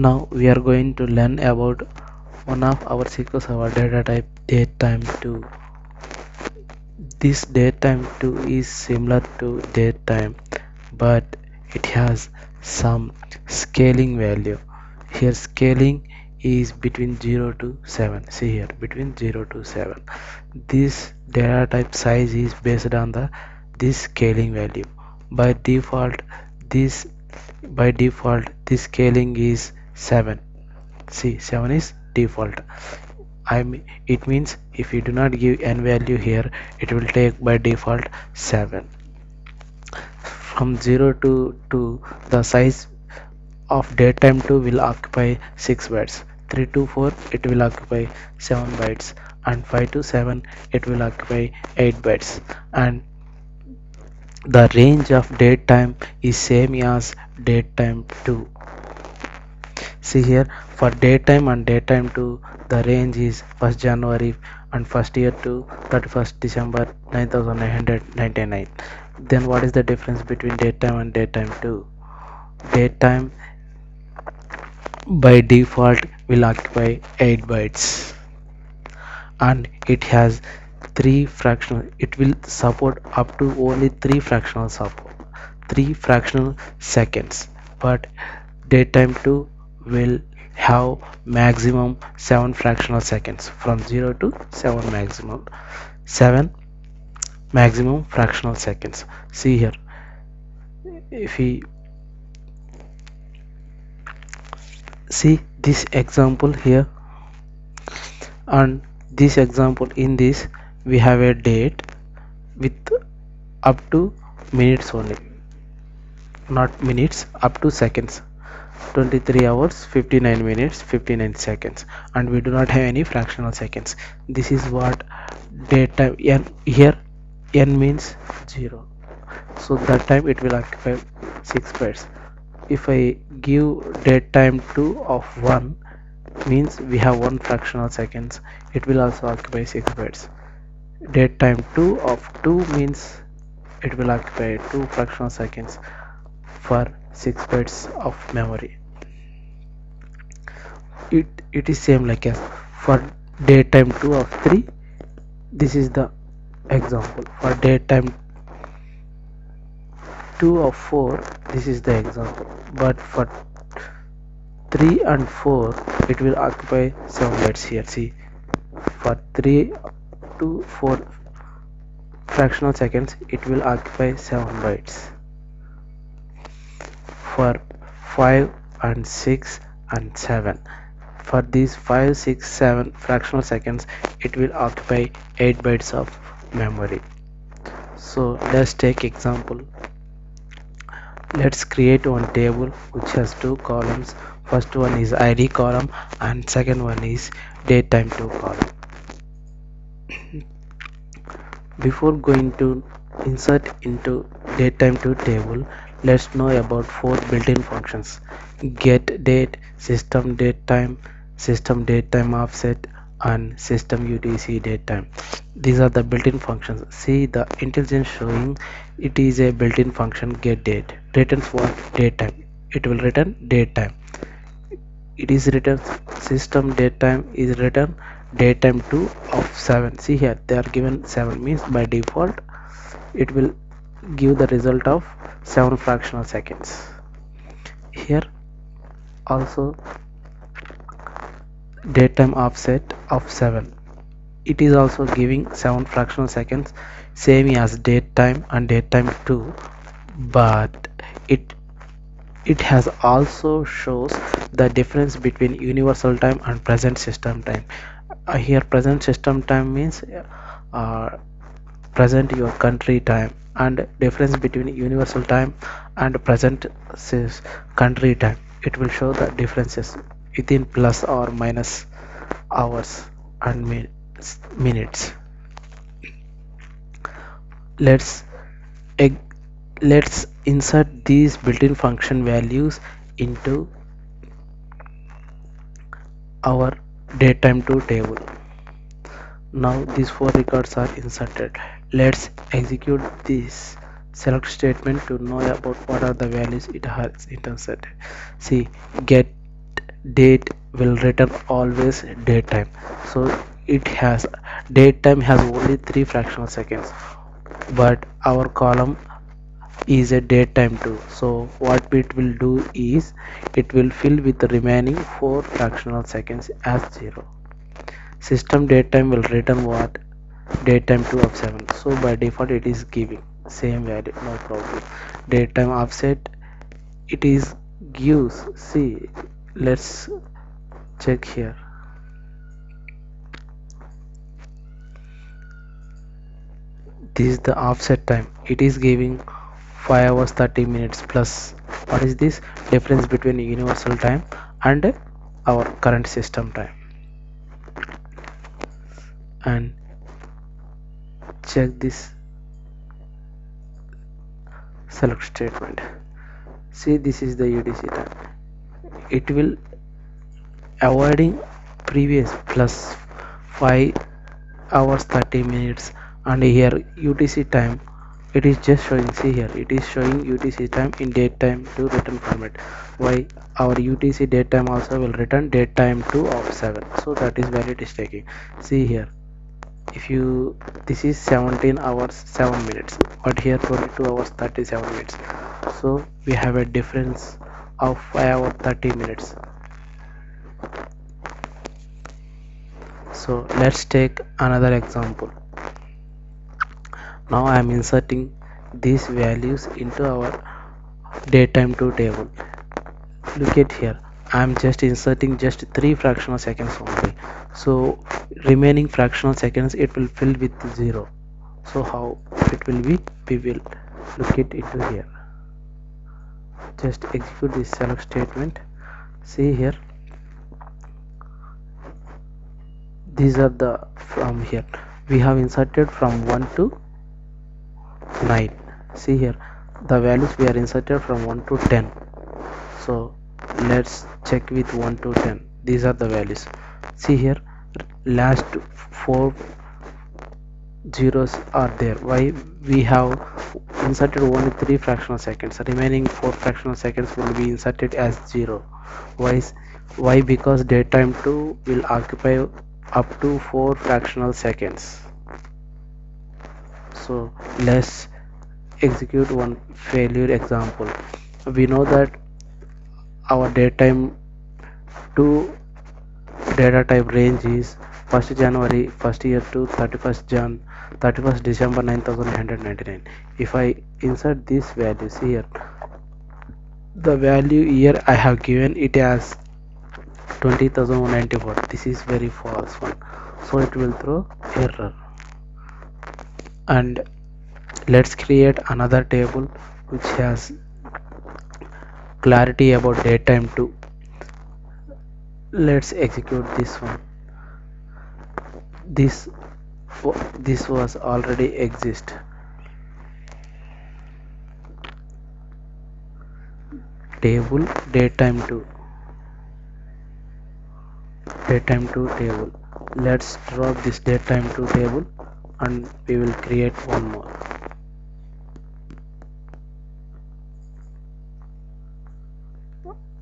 Now we are going to learn about one of our SQL Server data type, datetime2. This datetime2 is similar to datetime, but it has some scaling value. Here scaling is between 0 to 7. See here, between 0 to 7. This data type size is based on this scaling value. By default, this this scaling is 7. See, 7 is default. It means if you do not give n value here, it will take by default 7. From 0 to 2, the size of datetime 2 will occupy 6 bytes. 3 to 4, it will occupy 7 bytes, and 5 to 7, it will occupy 8 bytes. And the range of datetime is same as datetime 2. See here, for daytime and daytime 2, the range is 1st January and 1st year to 31st December 9999. Then what is the difference between daytime and daytime 2? Daytime by default will occupy 8 bytes, and it has 3 fractional. It will support up to only 3 fractional support, 3 fractional seconds, but daytime 2 will have maximum 7 fractional seconds, from 0 to 7 maximum fractional seconds. See here, if we see this example here, and this example, in this we have a date with up to minutes only, not minutes, up to seconds. 23 hours 59 minutes 59 seconds, and we do not have any fractional seconds. This is what data n. Here n means 0, so that time it will occupy 6 bytes. If I give date time 2 of 1, means we have 1 fractional seconds, it will also occupy 6 bytes. Date time 2 of 2 means it will occupy 2 fractional seconds for 6 bytes of memory. It is same like as for daytime 2 of 3. This is the example. For daytime 2 of 4, this is the example, but for 3 and 4, it will occupy 7 bytes. Here see, for 3 to 4 fractional seconds, it will occupy 7 bytes. For 5 and 6 and 7, for these 5, 6, 7 fractional seconds, it will occupy 8 bytes of memory. So let's take example. Let's create one table which has 2 columns. First one is id column and second one is datetime 2 column. Before going to insert into datetime 2 table, let's know about 4 built-in functions: get date, system datetime offset, and system UTC datetime. These are the built-in functions. See the intelligence showing it is a built-in function get date. Returns what? Datetime. It will return datetime. It is written system datetime is written datetime 2 of 7. See here, they are given 7, means by default it will give the result of 7 fractional seconds. Here also datetime offset of 7, it is also giving 7 fractional seconds, same as datetime and datetime 2, but it has also shows the difference between universal time and present system time. Here present system time means present your country time, and difference between universal time and present country time, it will show the differences within plus or minus hours and minutes. let's let's insert these built-in function values into our datetime 2 table. Now these 4 records are inserted. Let's execute this select statement to know about what are the values it has inserted. See, get date will return always daytime. So it has daytime has only 3 fractional seconds, but our column is a daytime too. So what it will do is it will fill with the remaining 4 fractional seconds as 0. System daytime will return what? Daytime 2 of 7. So by default it is giving same value, no problem. Daytime offset it is gives, see, let's check here. This is the offset time. It is giving 5 hours 30 minutes plus. What is this difference between universal time and our current system time? And check this select statement. See, this is the UTC time. It will avoiding previous plus 5 hours 30 minutes, and here UTC time it is just showing, see here it is showing UTC time in daytime to return format. Why? Our UTC daytime also will return daytime 2 of 7, so that is where it is taking. See here, if you, this is 17 hours 7 minutes, but here 22 hours 37 minutes, so we have a difference of 5 hours 30 minutes. So let's take another example. Now I am inserting these values into our daytime 2 table. Look at here, I am just inserting just 3 fractional seconds only, so remaining fractional seconds it will fill with 0. So how it will be, we will look it into here. Just execute this select statement. See here, these are the, from here we have inserted from 1 to 9. See here, the values we are inserted from 1 to 10. So let's check with 1 to 10. These are the values. See here, last 4 zeros are there. Why? We have inserted only 3 fractional seconds, remaining 4 fractional seconds will be inserted as 0. Why? Because daytime 2 will occupy up to 4 fractional seconds. So let's execute one failure example. We know that our daytime 2 data type range is 1st January 1st year to 31st December 9999. If I insert these values here, the value here I have given it as 20,194. This is very false one, so it will throw error. And let's create another table which has clarity about daytime too. Let's execute this one. This was already exist. Table daytime 2 table. Let's drop this daytime 2 table and we will create one more.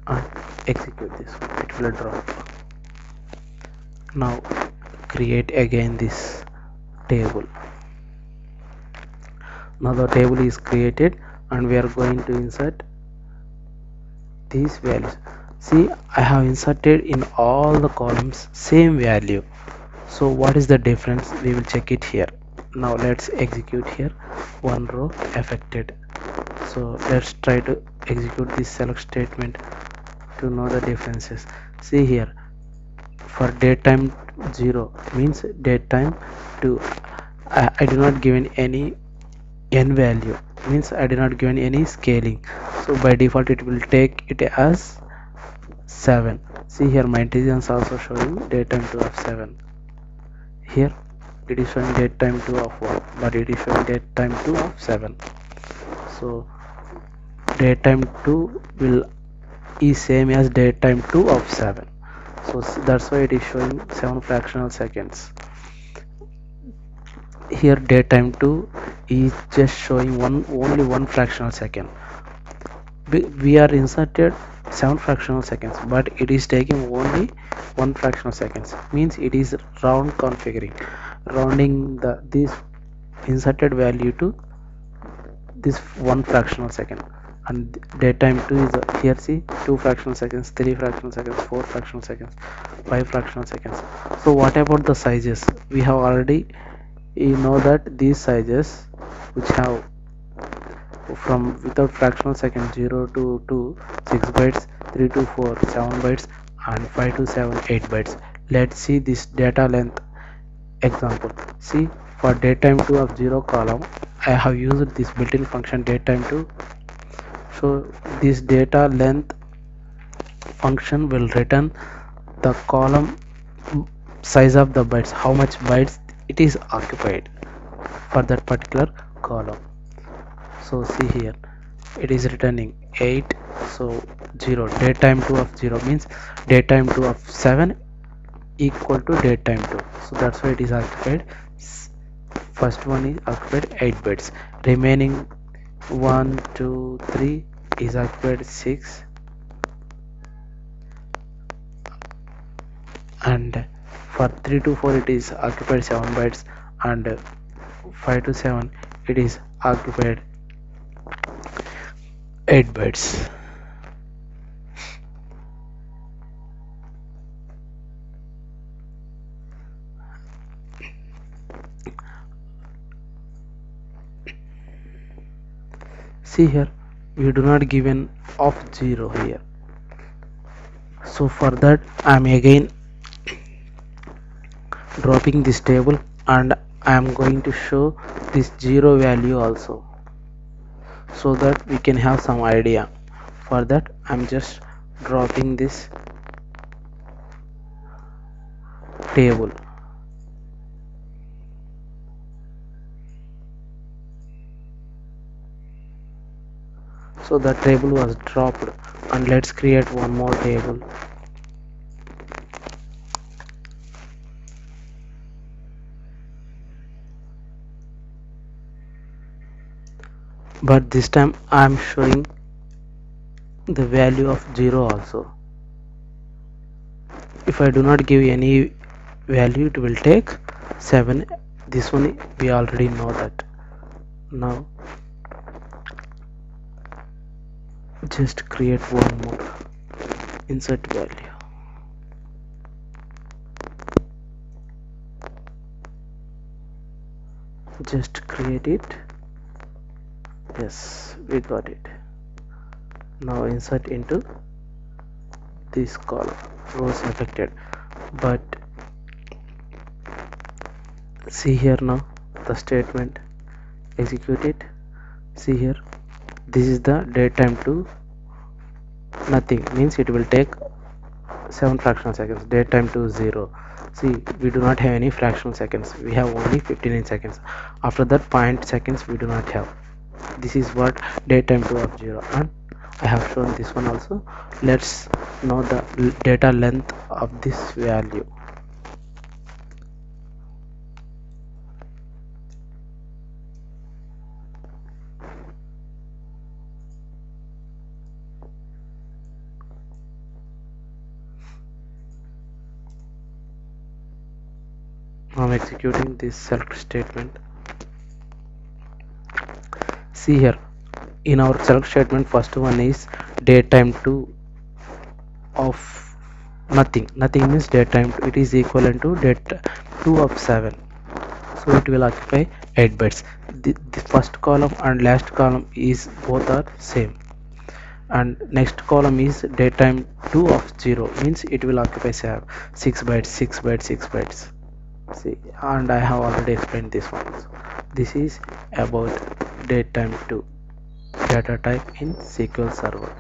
And execute this one, it will drop. Now create again this table. Now the table is created and we are going to insert these values. See, I have inserted in all the columns same value. So what is the difference? We will check it here. Now let's execute here. One row affected. So let's try to execute this select statement to know the differences. See here, for daytime 0 means daytime 2, I do not given any n value, means I did not given any scaling, so by default it will take it as 7. See here, my intelligence also showing daytime 2 of 7. Here it is showing daytime 2 of 1, but it is showing daytime 2 of 7. So daytime 2 will is same as daytime 2 of 7. So that's why it is showing 7 fractional seconds. Here daytime 2 is just showing only one fractional second. we are inserted 7 fractional seconds, but it is taking only 1 fractional seconds, means it is rounding this inserted value to this 1 fractional second. And date time 2 is here, see, 2 fractional seconds, 3 fractional seconds, 4 fractional seconds, 5 fractional seconds. So what about the sizes? We have already, you know, that these sizes which have from without fractional second 0 to 2 6 bytes, 3 to 4 7 bytes, and 5 to 7 8 bytes. Let's see this data length example. See, for datetime 2 of 0 column, I have used this built-in function datetime 2. So this data length function will return the column size of the bytes, how much bytes it is occupied for that particular column. So see here, it is returning 8. So 0 datetime 2 of 0 means datetime 2 of 7 equal to datetime 2. So that's why it is occupied. First one is occupied 8 bits, remaining 1 2 3 is occupied 6, and for 3 to 4 it is occupied 7 bytes, and 5 to 7 it is occupied 8 bytes. See here, we do not give an of 0 here. So for that I am again dropping this table, and I am going to show this 0 value also, so that we can have some idea. For that I'm just dropping this table. So the table was dropped, and let's create one more table. But this time I am showing the value of 0 also. If I do not give any value, it will take 7. This one we already know that. Now just create one more, insert value. Just create it. Yes, we got it. Now insert into this column, rows affected. But see here, now the statement, execute it. See here, this is the datetime to nothing, means it will take 7 fractional seconds. Datetime to 0, see, we do not have any fractional seconds, we have only 59 seconds. After that, point seconds we do not have. This is what datetime 2 of 0, and I have shown this one also. Let's know the data length of this value. I'm executing this select statement. See here, in our select statement, first one is datetime 2 of nothing. Nothing means datetime 2, it is equivalent to date 2 of 7, so it will occupy 8 bytes. The first column and last column is both are same, and next column is datetime 2 of 0, means it will occupy 6 bytes, 6 bytes, 6 bytes. See, and I have already explained this one. This is about datetime 2 data type in SQL Server.